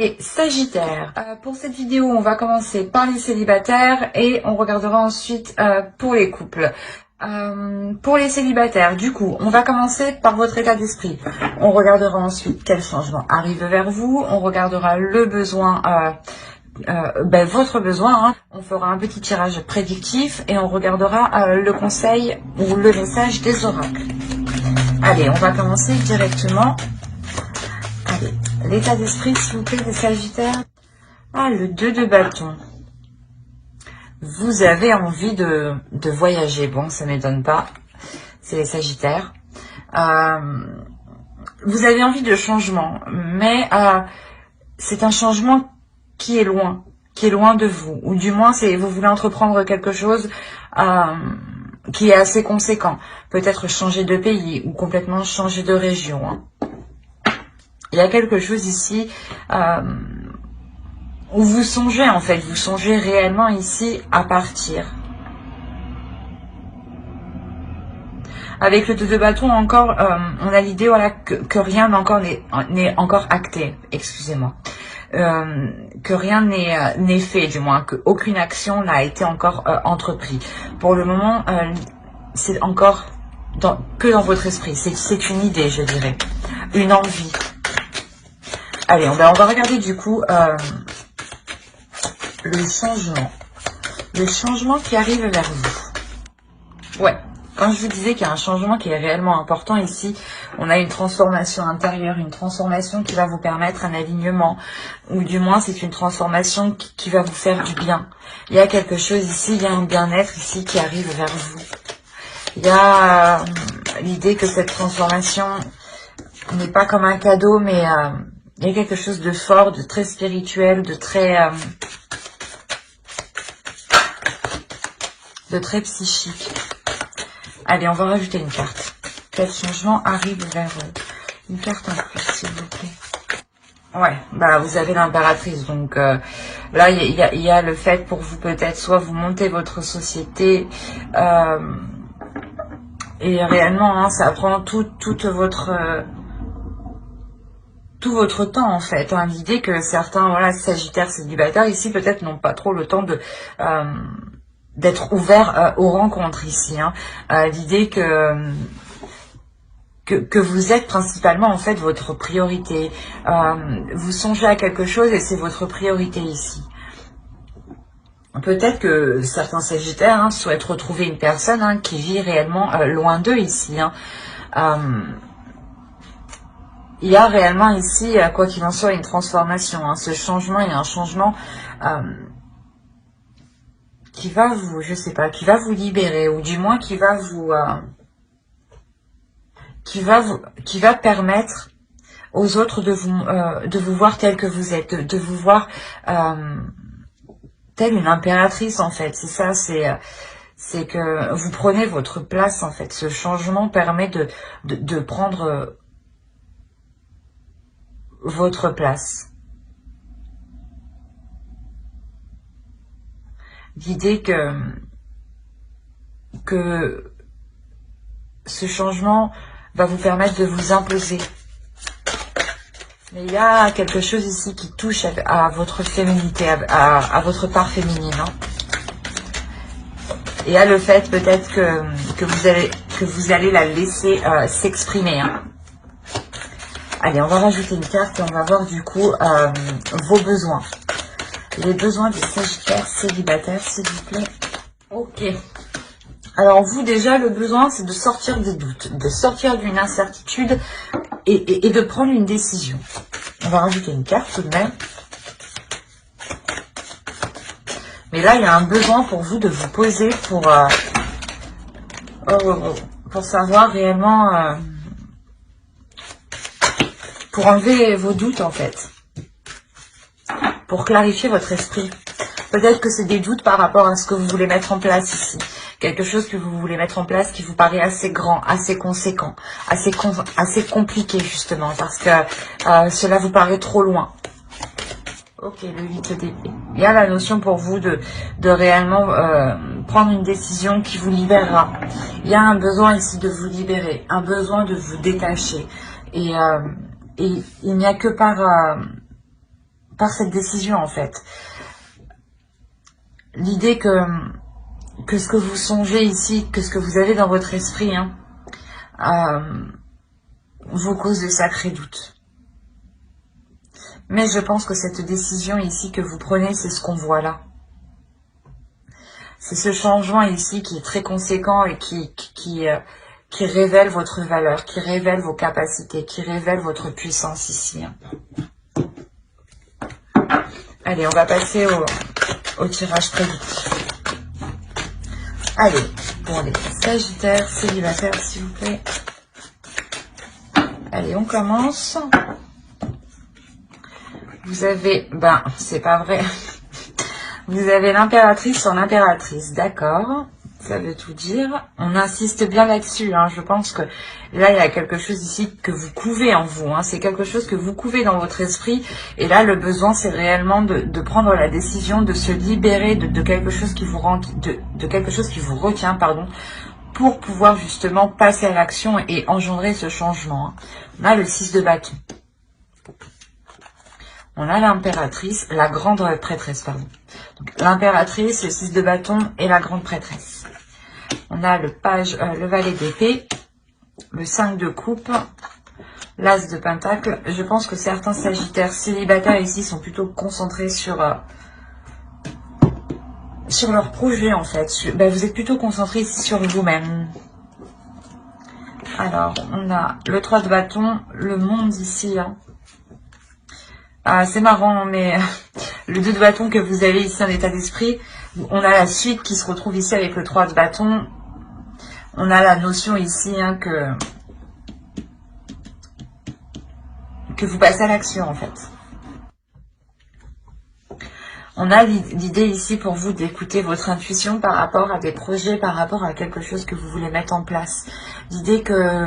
Et Sagittaire, pour cette vidéo, on va commencer par les célibataires et on regardera ensuite pour les couples. Pour les célibataires, du coup, on va commencer par votre état d'esprit. On regardera ensuite quel changement arrive vers vous. On regardera le besoin, votre besoin. Hein. On fera un petit tirage prédictif et on regardera le conseil ou le message des oracles. Allez, on va commencer directement. Allez, l'état d'esprit, s'il vous plaît, des Sagittaires. Ah, le 2 de bâton. Vous avez envie de voyager. Bon, ça ne m'étonne pas. C'est les Sagittaires. Vous avez envie de changement. Mais c'est un changement qui est loin de vous. Ou du moins, vous voulez entreprendre quelque chose qui est assez conséquent. Peut-être changer de pays ou complètement changer de région. Hein. Il y a quelque chose ici où vous songez en fait, vous songez réellement ici à partir. Avec le 2 de bâton encore, on a l'idée voilà, que rien n'est encore acté, excusez-moi. Que rien n'est fait, du moins, qu'aucune action n'a été encore entreprise. Pour le moment, c'est encore que dans votre esprit, c'est une idée, je dirais, une envie. Allez, on va regarder du coup le changement qui arrive vers vous. Ouais, quand je vous disais qu'il y a un changement qui est réellement important ici, on a une transformation intérieure, une transformation qui va vous permettre un alignement, ou du moins c'est une transformation qui va vous faire du bien. Il y a quelque chose ici, il y a un bien-être ici qui arrive vers vous. Il y a l'idée que cette transformation n'est pas comme un cadeau, mais il y a quelque chose de fort, de très spirituel, de très psychique. Allez, on va rajouter une carte. Quel changement arrive vers eux? Une carte en plus, s'il vous plaît. Ouais, bah vous avez l'impératrice. Donc là, il y a le fait pour vous peut-être, soit vous montez votre société et réellement, hein, ça prend tout votre temps en fait. Hein. L'idée que certains, voilà, Sagittaires célibataires ici peut-être n'ont pas trop le temps de d'être ouverts aux rencontres ici. Hein. L'idée que vous êtes principalement en fait votre priorité. Vous songez à quelque chose et c'est votre priorité ici. Peut-être que certains Sagittaires hein, souhaitent retrouver une personne hein, qui vit réellement loin d'eux ici. Hein. Il y a réellement ici, quoi qu'il en soit, une transformation. Hein. Ce changement, il y a un changement qui va vous, je sais pas, qui va vous libérer, ou du moins qui va vous, qui va permettre aux autres de vous voir tel que vous êtes, de vous voir telle une impératrice en fait. C'est ça, c'est que vous prenez votre place en fait. Ce changement permet de prendre votre place. L'idée que ce changement va vous permettre de vous imposer. Mais il y a quelque chose ici qui touche à votre féminité, à votre part féminine. Hein. Et à le fait peut-être que vous allez la laisser s'exprimer. Hein. Allez, on va rajouter une carte et on va voir du coup vos besoins. Les besoins des Sagittaires célibataires, s'il vous plaît. Ok. Alors vous déjà, le besoin, c'est de sortir des doutes, de sortir d'une incertitude et de prendre une décision. On va rajouter une carte tout de même. Mais là, il y a un besoin pour vous de vous poser pour savoir réellement... pour enlever vos doutes en fait. Pour clarifier votre esprit. Peut-être que c'est des doutes par rapport à ce que vous voulez mettre en place ici. Quelque chose que vous voulez mettre en place qui vous paraît assez grand, assez conséquent, assez compliqué justement, parce que cela vous paraît trop loin. Ok, le 8 d'épée. Il y a la notion pour vous de réellement prendre une décision qui vous libérera. Il y a un besoin ici de vous libérer, un besoin de vous détacher. Et il n'y a que par par cette décision en fait. L'idée que ce que vous songez ici, que ce que vous avez dans votre esprit, hein, vous cause de sacrés doutes. Mais je pense que cette décision ici que vous prenez, c'est ce qu'on voit là. C'est ce changement ici qui est très conséquent et qui révèle votre valeur, qui révèle vos capacités, qui révèle votre puissance ici. Allez, on va passer au tirage prédictif. Allez, pour les Sagittaires célibataires, s'il vous plaît. Allez, on commence. Vous avez, c'est pas vrai. Vous avez l'impératrice sur l'impératrice, d'accord. Ça veut tout dire. On insiste bien là-dessus, hein. Je pense que là, il y a quelque chose ici que vous couvez en vous. Hein. C'est quelque chose que vous couvez dans votre esprit. Et là, le besoin, c'est réellement de prendre la décision de se libérer de quelque chose qui vous rend, de quelque chose qui vous retient, pardon, pour pouvoir justement passer à l'action et engendrer ce changement. Hein. On a le 6 de bâton. On a l'impératrice, la grande prêtresse, pardon. L'impératrice, le 6 de bâton et la grande prêtresse. On a le valet d'épée, le 5 de coupe, l'as de pentacle. Je pense que certains sagittaires célibataires ici sont plutôt concentrés sur leur projet en fait. Vous êtes plutôt concentrés ici sur vous-même. Alors, on a le 3 de bâton, le monde ici. Hein. Ah, c'est marrant, mais le 2 de bâton que vous avez ici en état d'esprit, on a la suite qui se retrouve ici avec le 3 de bâton. On a la notion ici hein, que vous passez à l'action en fait. On a l'idée ici pour vous d'écouter votre intuition par rapport à des projets, par rapport à quelque chose que vous voulez mettre en place. L'idée que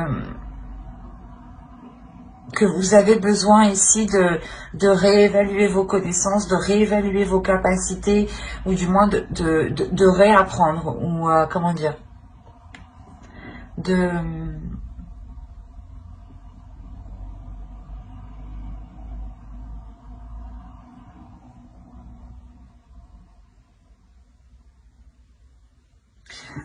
vous avez besoin ici de réévaluer vos connaissances, de réévaluer vos capacités, ou du moins de réapprendre, ou comment dire,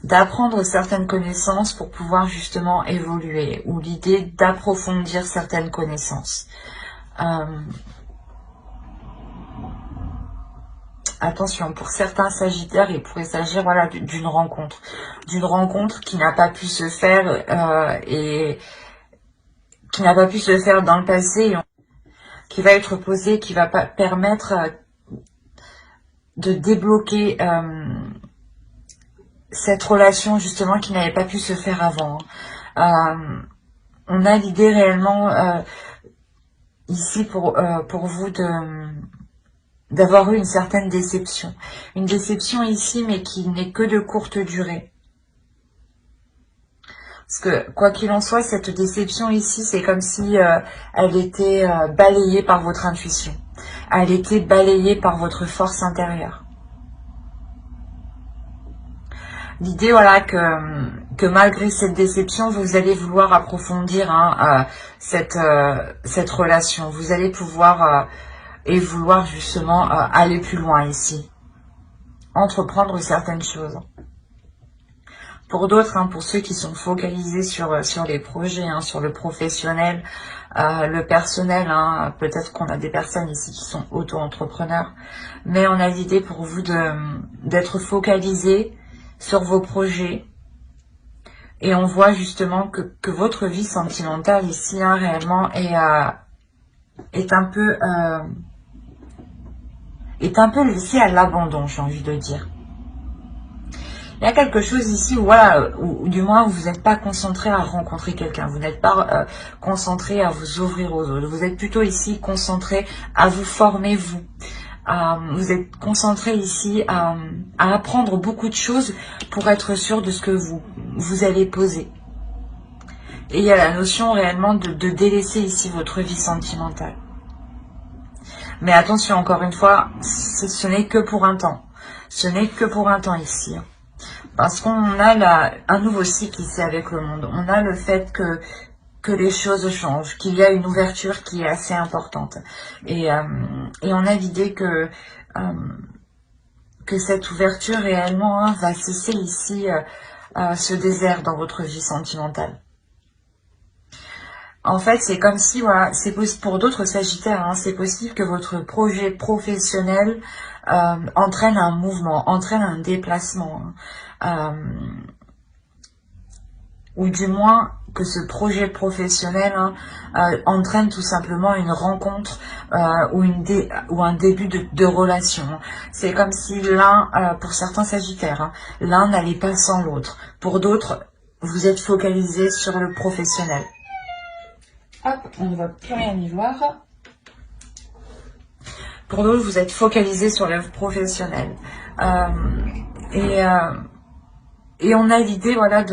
d'apprendre certaines connaissances pour pouvoir justement évoluer, ou l'idée d'approfondir certaines connaissances. Attention, pour certains sagittaires, il pourrait s'agir voilà, d'une rencontre qui n'a pas pu se faire et qui n'a pas pu se faire dans le passé, qui va être posée, qui va permettre de débloquer cette relation justement qui n'avait pas pu se faire avant. On a l'idée réellement ici pour vous d'avoir eu une certaine déception. Une déception ici, mais qui n'est que de courte durée. Parce que, quoi qu'il en soit, cette déception ici, c'est comme si elle était balayée par votre intuition. Elle était balayée par votre force intérieure. L'idée, voilà, que malgré cette déception, vous allez vouloir approfondir hein, cette relation. Vous allez pouvoir et vouloir justement aller plus loin ici. Entreprendre certaines choses. Pour d'autres, hein, pour ceux qui sont focalisés sur les projets, hein, sur le professionnel, le personnel, hein, peut-être qu'on a des personnes ici qui sont auto-entrepreneurs, mais on a l'idée pour vous d'être focalisés sur vos projets. Et on voit justement que votre vie sentimentale ici, hein, réellement, est un peu laissée à l'abandon, j'ai envie de dire. Il y a quelque chose ici où, voilà, ou du moins vous n'êtes pas concentré à rencontrer quelqu'un, vous n'êtes pas concentré à vous ouvrir aux autres, vous êtes plutôt ici concentré à vous former vous. Vous êtes concentré ici à apprendre beaucoup de choses pour être sûr de ce que vous allez poser. Et il y a la notion réellement de délaisser ici votre vie sentimentale. Mais attention, encore une fois, ce n'est que pour un temps. Ce n'est que pour un temps ici. Parce qu'on a un nouveau cycle ici avec le monde. On a le fait que que les choses changent, qu'il y a une ouverture qui est assez importante. Et on a l'idée que cette ouverture réellement va cesser ici ce désert dans votre vie sentimentale. En fait, c'est comme si, voilà, c'est possible pour d'autres Sagittaires, hein, c'est possible que votre projet professionnel entraîne un mouvement, entraîne un déplacement, hein, ou du moins que ce projet professionnel entraîne tout simplement une rencontre ou un début de relation. C'est comme si l'un, pour certains Sagittaires, hein, l'un n'allait pas sans l'autre. Pour d'autres, vous êtes focalisé sur le professionnel. Hop, on ne va plus rien y voir. Pour d'autres, vous êtes focalisé sur le professionnel. Et on a l'idée, voilà,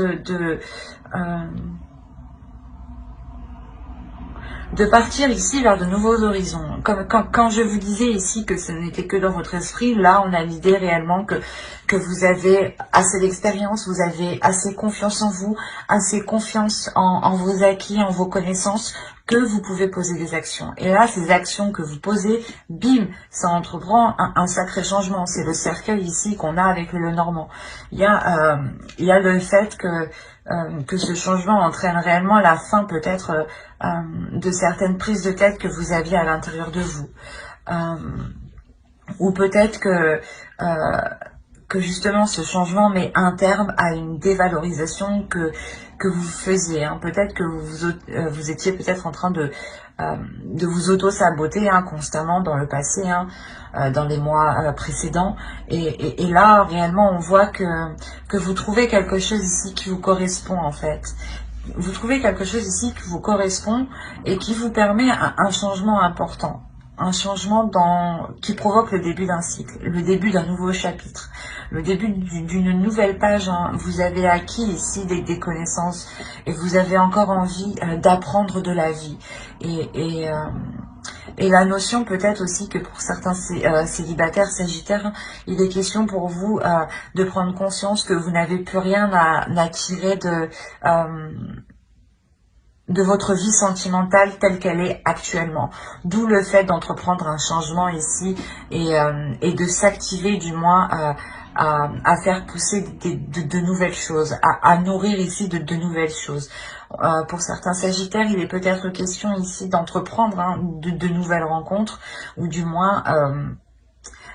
de partir ici vers de nouveaux horizons. Comme quand je vous disais ici que ce n'était que dans votre esprit, là on a l'idée réellement que vous avez assez d'expérience, vous avez assez confiance en vous, assez confiance en vos acquis, en vos connaissances, que vous pouvez poser des actions. Et là, ces actions que vous posez, bim, ça entreprend un sacré changement. C'est le cercueil ici qu'on a avec le Normand. Il y a le fait que ce changement entraîne réellement la fin peut-être de certaines prises de tête que vous aviez à l'intérieur de vous. Ou peut-être que justement ce changement met un terme à une dévalorisation que vous faisiez. Hein. Peut-être que vous étiez peut-être en train de vous auto-saboter constamment dans le passé, dans les mois précédents. Et là, réellement, on voit que vous trouvez quelque chose ici qui vous correspond en fait. Vous trouvez quelque chose ici qui vous correspond et qui vous permet un changement important. Un changement qui provoque le début d'un cycle, le début d'un nouveau chapitre, le début d'une nouvelle page. Hein. Vous avez acquis ici des connaissances et vous avez encore envie d'apprendre de la vie. Et la notion peut-être aussi que pour certains célibataires, sagittaires, il est question pour vous de prendre conscience que vous n'avez plus rien à tirer de votre vie sentimentale telle qu'elle est actuellement. D'où le fait d'entreprendre un changement ici et de s'activer du moins à faire pousser de nouvelles choses, à nourrir ici de nouvelles choses. Pour certains Sagittaires, il est peut-être question ici d'entreprendre de nouvelles rencontres ou du moins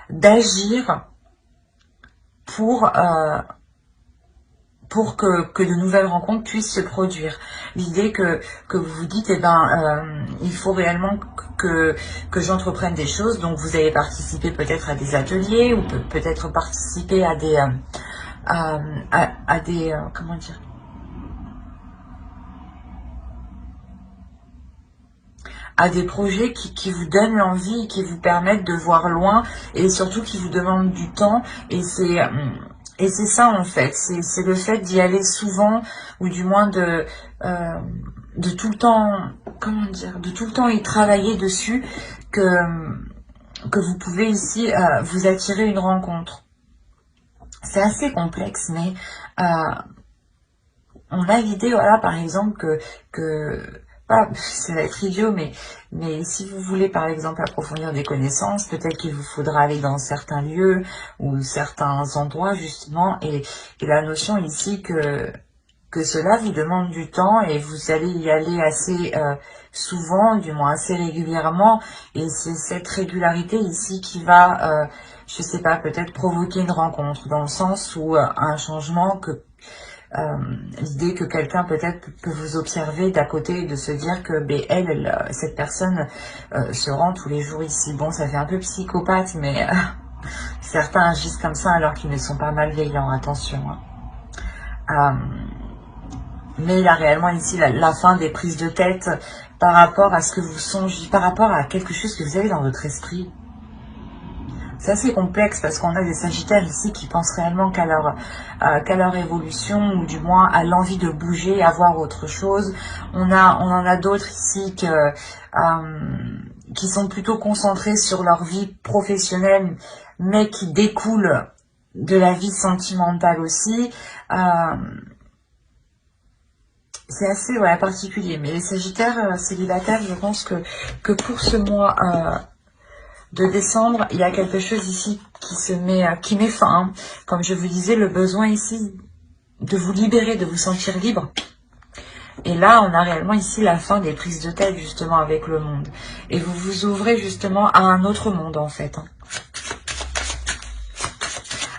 d'agir pour que de nouvelles rencontres puissent se produire. L'idée que vous vous dites, il faut réellement que j'entreprenne des choses. Donc vous allez participer peut-être à des ateliers ou peut-être participer à des comment dire, à des projets qui vous donnent l'envie, qui vous permettent de voir loin et surtout qui vous demandent du temps. Et c'est ça en fait, c'est le fait d'y aller souvent ou du moins de tout le temps, comment dire, de tout le temps y travailler dessus que vous pouvez ici vous attirer une rencontre. C'est assez complexe, mais on a l'idée, voilà, par exemple que voilà, ça va être idiot, mais si vous voulez par exemple approfondir des connaissances, peut-être qu'il vous faudra aller dans certains lieux ou certains endroits justement, et la notion ici que cela vous demande du temps et vous allez y aller assez souvent, du moins assez régulièrement, et c'est cette régularité ici qui va, je sais pas, peut-être provoquer une rencontre, dans le sens où un changement que l'idée que quelqu'un peut-être peut vous observer d'à côté et de se dire que cette personne se rend tous les jours ici. Bon, ça fait un peu psychopathe, mais certains agissent comme ça alors qu'ils ne sont pas malveillants, attention. Mais il y a réellement ici la fin des prises de tête par rapport à ce que vous songez, par rapport à quelque chose que vous avez dans votre esprit. C'est assez complexe parce qu'on a des Sagittaires ici qui pensent réellement qu'à leur évolution ou du moins à l'envie de bouger, à voir autre chose. On en a d'autres ici qui sont plutôt concentrés sur leur vie professionnelle mais qui découlent de la vie sentimentale aussi. c'est assez particulier. Mais les Sagittaires célibataires, je pense que pour ce mois de décembre, il y a quelque chose ici qui met fin. Hein. Comme je vous disais, le besoin ici de vous libérer, de vous sentir libre. Et là, on a réellement ici la fin des prises de tête, justement, avec le monde. Et vous vous ouvrez, justement, à un autre monde, en fait. Hein.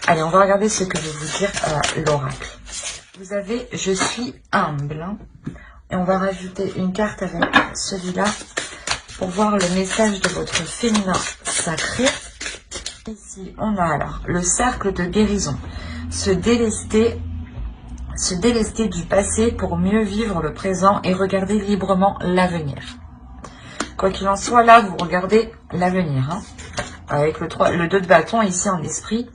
Allez, on va regarder ce que veut vous dire l'oracle. Vous avez « Je suis humble hein. ». Et on va rajouter une carte avec celui-là pour voir le message de votre féminin sacré. Ici, on a alors le cercle de guérison. Se délester du passé pour mieux vivre le présent et regarder librement l'avenir. Quoi qu'il en soit, là, vous regardez l'avenir. Hein, avec le 2 de bâton ici en esprit.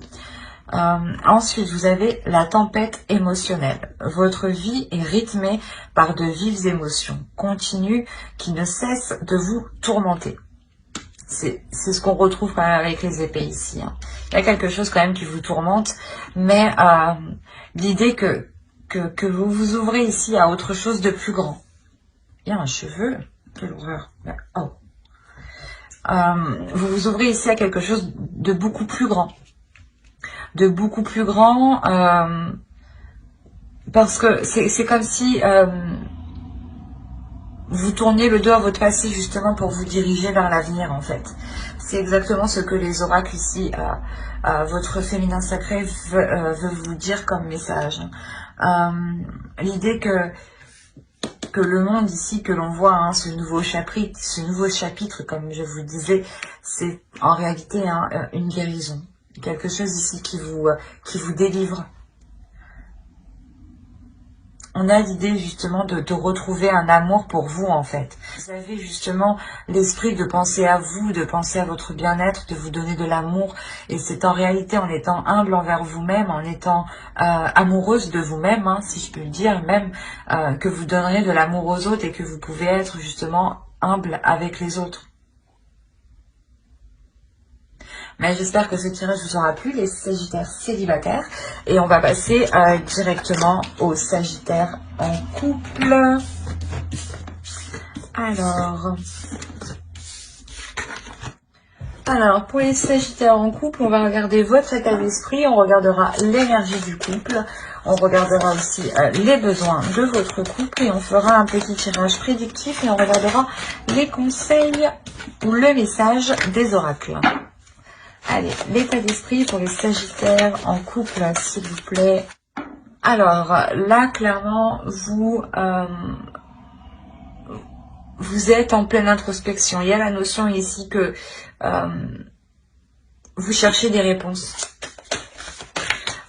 Ensuite, vous avez la tempête émotionnelle. Votre vie est rythmée par de vives émotions continues qui ne cessent de vous tourmenter. C'est ce qu'on retrouve quand même avec les épées ici. Hein. Il y a quelque chose quand même qui vous tourmente, mais l'idée que vous vous ouvrez ici à autre chose de plus grand. Il y a un cheveu, quelle horreur. Oh. Vous vous ouvrez ici à quelque chose de beaucoup plus grand. De beaucoup plus grand, parce que c'est comme si vous tourniez le dos à votre passé justement pour vous diriger vers l'avenir en fait. C'est exactement ce que les oracles ici, votre féminin sacré veut vous dire comme message. L'idée que le monde ici que l'on voit, hein, ce nouveau chapitre, comme je vous disais, c'est en réalité une guérison. Quelque chose ici qui vous délivre. On a l'idée justement de retrouver un amour pour vous en fait. Vous avez justement l'esprit de penser à vous, de penser à votre bien-être, de vous donner de l'amour. Et c'est en réalité en étant humble envers vous-même, en étant amoureuse de vous-même, hein, si je peux le dire, même que vous donnerez de l'amour aux autres et que vous pouvez être justement humble avec les autres. Mais j'espère que ce tirage vous aura plu, les Sagittaires célibataires. Et on va passer directement aux Sagittaires en couple. Alors, pour les Sagittaires en couple, on va regarder votre état d'esprit. On regardera l'énergie du couple. On regardera aussi les besoins de votre couple. Et on fera un petit tirage prédictif. Et on regardera les conseils ou le message des oracles. Allez, l'état d'esprit pour les Sagittaires en couple, s'il vous plaît. Alors, là, clairement, vous êtes en pleine introspection. Il y a la notion ici que vous cherchez des réponses.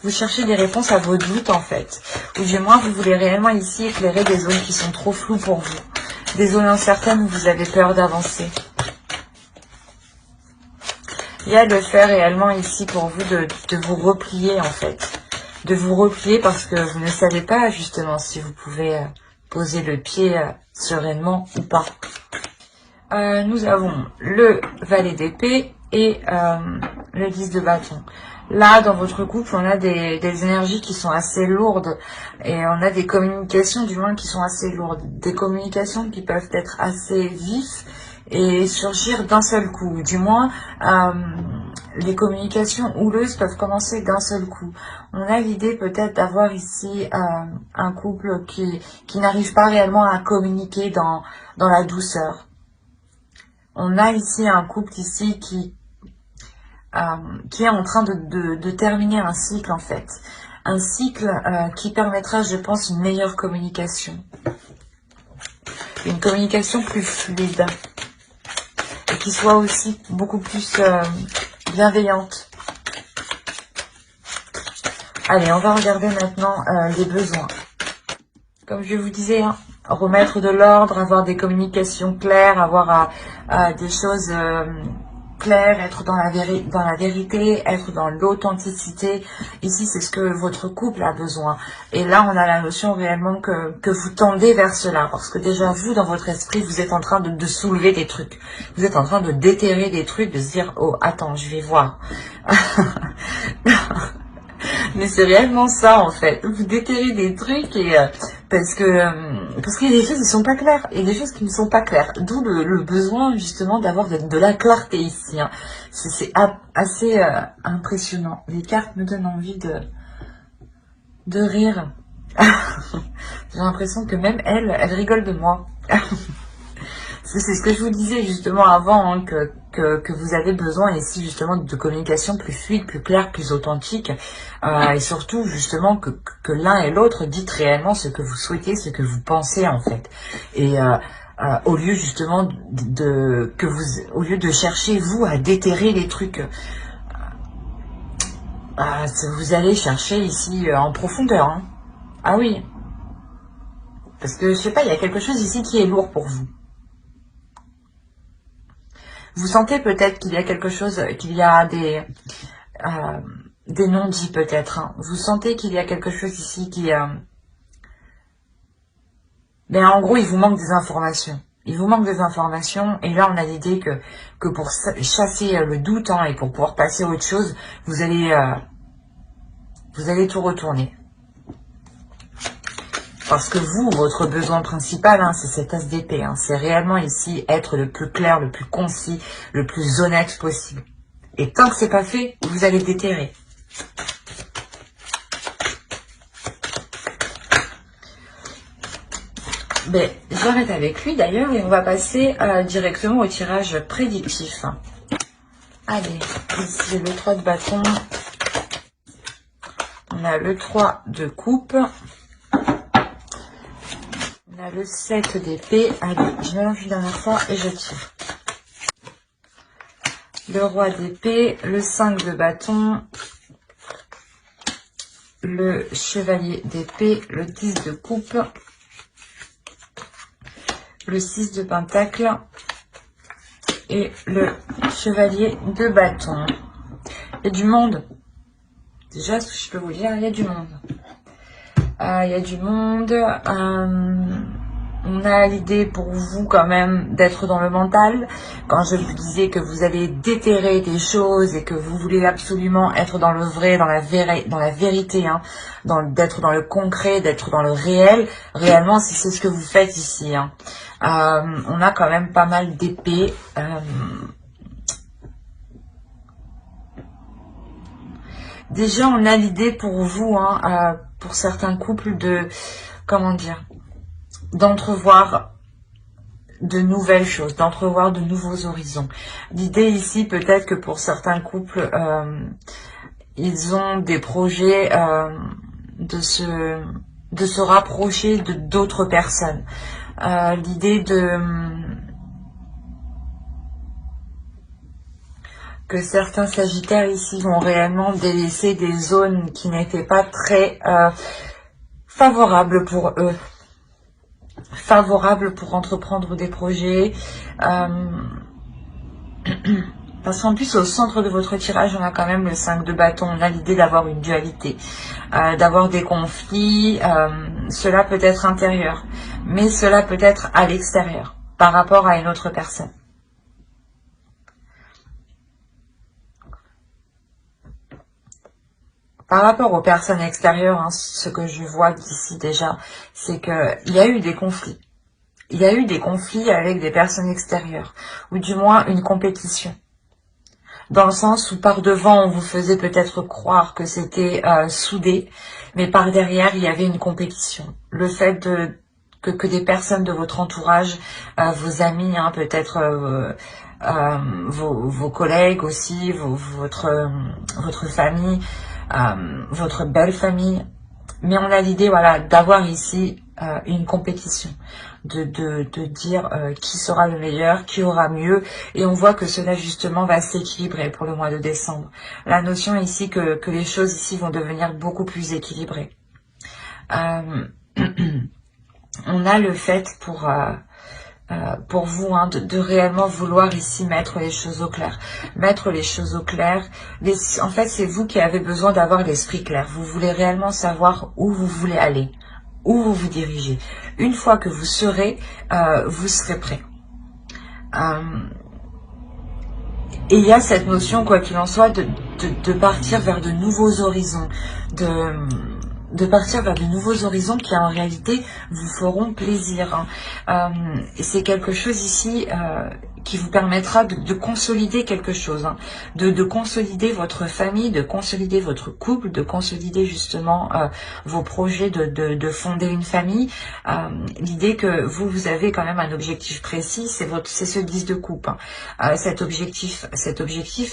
Vous cherchez des réponses à vos doutes, en fait. Ou du moins, vous voulez réellement ici éclairer des zones qui sont trop floues pour vous. Des zones incertaines où vous avez peur d'avancer. Il y a le fait réellement ici pour vous de vous replier en fait. De vous replier parce que vous ne savez pas justement si vous pouvez poser le pied sereinement ou pas. Nous avons le valet d'épée et le 10 de bâton. Là, dans votre couple, on a des énergies qui sont assez lourdes et on a des communications du moins qui sont assez lourdes. Des communications qui peuvent être assez vives et surgir d'un seul coup. Du moins, les communications houleuses peuvent commencer d'un seul coup. On a l'idée peut-être d'avoir ici un couple qui n'arrive pas réellement à communiquer dans la douceur. On a ici un couple ici qui est en train de terminer un cycle en fait. Un cycle qui permettra, je pense, une meilleure communication. Une communication plus fluide. Et qui soit aussi beaucoup plus bienveillante. Allez, on va regarder maintenant les besoins. Comme je vous disais, hein, remettre de l'ordre, avoir des communications claires, avoir des choses claires, être dans la vérité, être dans l'authenticité. Ici, c'est ce que votre couple a besoin. Et là, on a la notion réellement que vous tendez vers cela. Parce que déjà, vous, dans votre esprit, vous êtes en train de soulever des trucs. Vous êtes en train de déterrer des trucs, de se dire, oh, attends, je vais voir. Mais c'est réellement ça, en fait. Vous déterrez des trucs et Parce qu'il y a des choses qui ne sont pas claires. Il y a des choses qui ne sont pas claires. D'où le besoin justement d'avoir de la clarté ici. Hein. C'est assez impressionnant. Les cartes me donnent envie de rire. J'ai l'impression que même elle rigole de moi. C'est ce que je vous disais justement avant, hein, que vous avez besoin ici justement de communication plus fluide, plus claire, plus authentique. Et surtout justement que l'un et l'autre dites réellement ce que vous souhaitez, ce que vous pensez en fait. Et au lieu justement au lieu de chercher vous à déterrer les trucs, vous allez chercher ici en profondeur. Hein. Ah oui. Parce que je sais pas, il y a quelque chose ici qui est lourd pour vous. Vous sentez peut-être qu'il y a quelque chose, qu'il y a des non-dits peut-être. Hein. Vous sentez qu'il y a quelque chose ici qui... Ben, en gros, il vous manque des informations. Il vous manque des informations. Et là, on a l'idée que pour chasser le doute, hein, et pour pouvoir passer à autre chose, vous allez tout retourner. Parce que vous, votre besoin principal, hein, c'est cet as d'épée. Hein. C'est réellement ici être le plus clair, le plus concis, le plus honnête possible. Et tant que c'est pas fait, vous allez déterrer. Ben, j'arrête avec lui d'ailleurs et on va passer directement au tirage prédictif. Allez, ici le 3 de bâton. On a le 3 de coupe. On a le 7 d'épée. Allez, je mélange une dernière fois et je tire. Le roi d'épée, le 5 de bâton, le chevalier d'épée, le 10 de coupe, le 6 de pentacle et le chevalier de bâton. Il y a du monde. Déjà, ce que je peux vous dire, il y a du monde. Il y a du monde. On a l'idée pour vous quand même d'être dans le mental. Quand je vous disais que vous allez déterrer des choses et que vous voulez absolument être dans le vrai, dans la vérité, hein, d'être dans le concret, d'être dans le réel. Réellement, c'est ce que vous faites ici. Hein. On a quand même pas mal d'épées. Déjà, on a l'idée pour vous, hein, pour certains couples, comment dire, d'entrevoir de nouvelles choses, d'entrevoir de nouveaux horizons. L'idée ici, peut-être que pour certains couples, ils ont des projets de se rapprocher de d'autres personnes. L'idée que certains sagittaires ici vont réellement délaisser des zones qui n'étaient pas très favorables pour eux. Favorables pour entreprendre des projets. Parce qu'en plus, au centre de votre tirage, on a quand même le 5 de bâton. On a l'idée d'avoir une dualité, d'avoir des conflits. Cela peut être intérieur, mais cela peut être à l'extérieur, par rapport à une autre personne. Par rapport aux personnes extérieures, hein, ce que je vois d'ici déjà, c'est qu'il y a eu des conflits. Il y a eu des conflits avec des personnes extérieures, ou du moins une compétition. Dans le sens où par devant, on vous faisait peut-être croire que c'était soudé, mais par derrière, il y avait une compétition. Le fait que des personnes de votre entourage, vos amis, hein, peut-être vos collègues aussi, votre famille, votre belle famille, mais on a l'idée, voilà, d'avoir ici une compétition, de dire qui sera le meilleur, qui aura mieux, et on voit que cela justement va s'équilibrer pour le mois de décembre. La notion ici que les choses ici vont devenir beaucoup plus équilibrées. On a le fait pour vous, hein, de réellement vouloir ici mettre les choses au clair. Mettre les choses au clair. En fait, c'est vous qui avez besoin d'avoir l'esprit clair. Vous voulez réellement savoir où vous voulez aller, où vous vous dirigez. Une fois que vous serez prêt. Et il y a cette notion, quoi qu'il en soit, de partir vers de nouveaux horizons, de partir vers de nouveaux horizons qui en réalité vous feront plaisir. Et c'est quelque chose ici qui vous permettra de consolider quelque chose, de consolider votre famille, de consolider votre couple, de consolider justement vos projets de fonder une famille. L'idée que vous avez quand même un objectif précis, c'est ce 10 de coupe. Cet objectif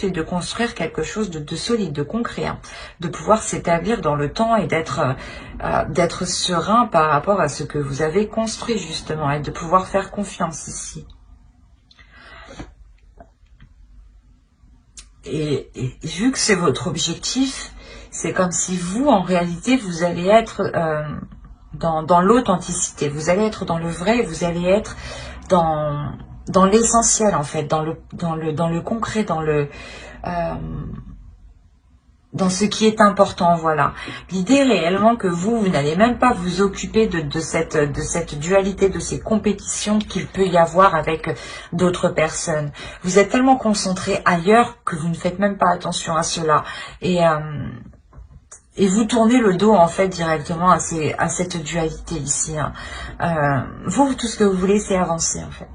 est de construire quelque chose de solide, de concret, de pouvoir s'établir dans le temps et d'être serein par rapport à ce que vous avez construit justement et de pouvoir faire confiance ici. Et vu que c'est votre objectif, c'est comme si vous, en réalité, vous allez être dans l'authenticité, vous allez être dans le vrai, vous allez être dans l'essentiel en fait, dans le concret, dans ce qui est important, voilà. L'idée réellement que vous n'allez même pas vous occuper de cette dualité, de ces compétitions qu'il peut y avoir avec d'autres personnes. Vous êtes tellement concentré ailleurs que vous ne faites même pas attention à cela. Et vous tournez le dos en fait directement à cette dualité ici. Vous, tout ce que vous voulez, c'est avancer en fait.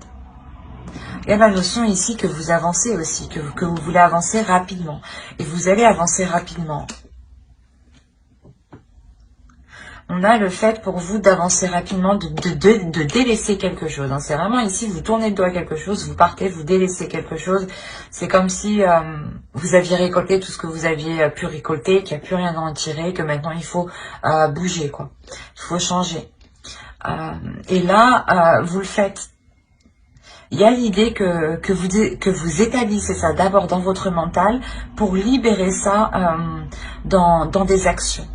Il y a la notion ici que vous avancez aussi, que vous voulez avancer rapidement. Et vous allez avancer rapidement. On a le fait pour vous d'avancer rapidement, de délaisser quelque chose. C'est vraiment ici, vous tournez le dos à quelque chose, vous partez, vous délaissez quelque chose. C'est comme si vous aviez récolté tout ce que vous aviez pu récolter, qu'il n'y a plus rien à en tirer, que maintenant il faut bouger, quoi. Il faut changer. Et là, vous le faites. Il y a l'idée que vous établissez ça d'abord dans votre mental pour libérer ça dans des actions.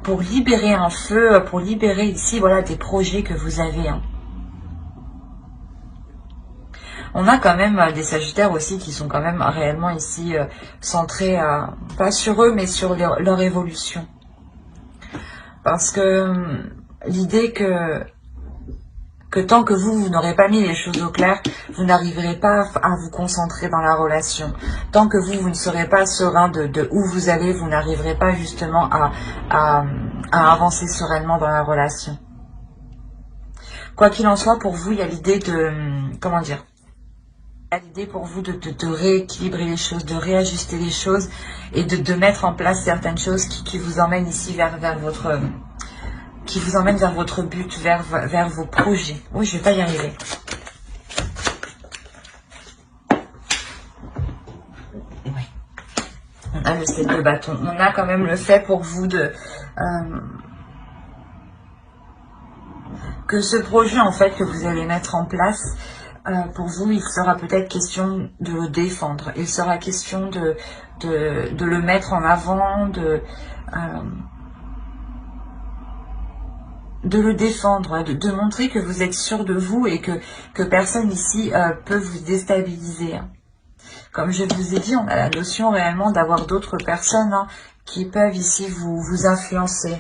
Pour libérer un feu, pour libérer ici voilà, des projets que vous avez. On a quand même des sagittaires aussi qui sont quand même réellement ici centrés, pas sur eux, mais sur leur évolution. Parce que l'idée que tant que vous n'aurez pas mis les choses au clair, vous n'arriverez pas à vous concentrer dans la relation. Tant que vous ne serez pas serein de où vous allez, vous n'arriverez pas justement à avancer sereinement dans la relation. Quoi qu'il en soit, pour vous, il y a l'idée de... Comment dire ? Il y a l'idée pour vous de rééquilibrer les choses, de réajuster les choses et de mettre en place certaines choses qui vous emmènent ici vers votre... qui vous emmène vers votre but, vers vos projets. Oui, je vais pas y arriver. Oui. On a le 7 de bâton. On a quand même le fait pour vous que ce projet, en fait, que vous allez mettre en place, pour vous, il sera peut-être question de le défendre. Il sera question de le mettre en avant, de le défendre, de montrer que vous êtes sûr de vous et que personne ici peut vous déstabiliser. Comme je vous ai dit, on a la notion réellement d'avoir d'autres personnes qui peuvent ici vous influencer.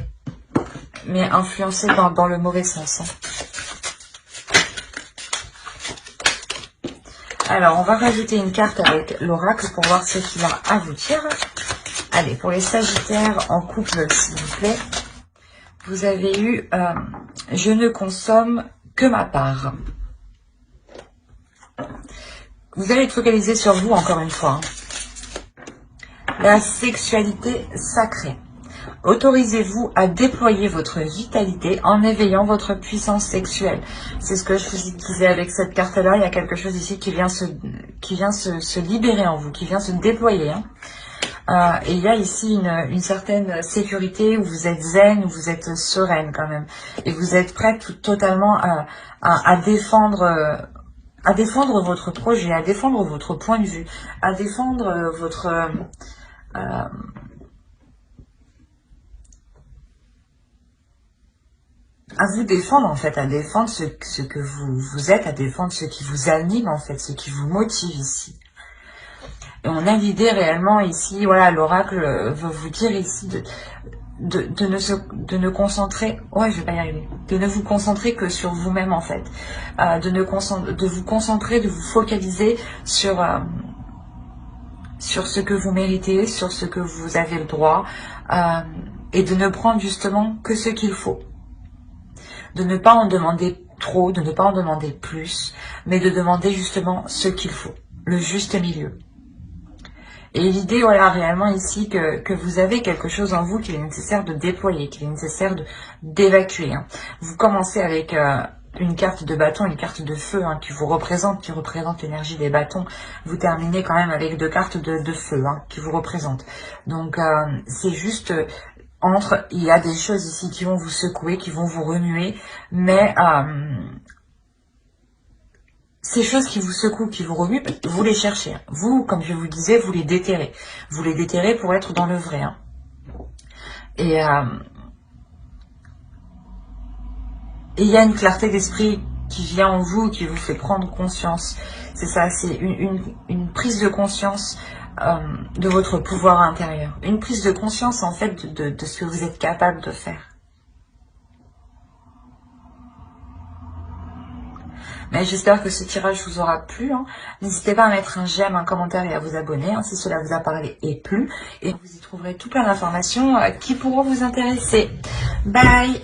Mais influencer dans le mauvais sens. Alors, on va rajouter une carte avec l'oracle pour voir ce qu'il a à vous dire. Allez, pour les sagittaires en couple, s'il vous plaît. Vous avez eu « Je ne consomme que ma part ». Vous allez être focalisé sur vous, encore une fois. La sexualité sacrée. Autorisez-vous à déployer votre vitalité en éveillant votre puissance sexuelle. C'est ce que je vous disais avec cette carte-là. Il y a quelque chose ici qui vient se libérer en vous, qui vient se déployer. Et il y a ici une certaine sécurité où vous êtes zen, où vous êtes sereine quand même. Et vous êtes prête totalement à défendre votre projet, à défendre votre point de vue, à défendre à vous défendre en fait, à défendre ce que vous êtes, à défendre ce qui vous anime en fait, ce qui vous motive ici. Et on a l'idée réellement ici, voilà, l'oracle veut vous dire ici de ne concentrer, ouais, je vais pas y arriver, de ne vous concentrer que sur vous-même en fait, de vous concentrer, de vous focaliser sur ce que vous méritez, sur ce que vous avez le droit, et de ne prendre justement que ce qu'il faut. De ne pas en demander trop, de ne pas en demander plus, mais de demander justement ce qu'il faut, le juste milieu. Et l'idée, voilà, réellement ici, que vous avez quelque chose en vous qu'il est nécessaire de déployer, qu'il est nécessaire d'évacuer. Hein. Vous commencez avec une carte de bâton, une carte de feu hein, qui représente l'énergie des bâtons. Vous terminez quand même avec 2 cartes de feu hein, qui vous représentent. Donc, c'est juste... il y a des choses ici qui vont vous secouer, qui vont vous remuer, mais... ces choses qui vous secouent, qui vous remuent, vous les cherchez. Vous, comme je vous disais, vous les déterrez. Vous les déterrez pour être dans le vrai. Hein. Et il y a une clarté d'esprit qui vient en vous, qui vous fait prendre conscience. C'est ça, c'est une prise de conscience de votre pouvoir intérieur. Une prise de conscience, en fait, de ce que vous êtes capable de faire. Mais j'espère que ce tirage vous aura plu. Hein. N'hésitez pas à mettre un j'aime, un commentaire et à vous abonner hein, si cela vous a parlé et plu. Et vous y trouverez tout plein d'informations qui pourront vous intéresser. Bye!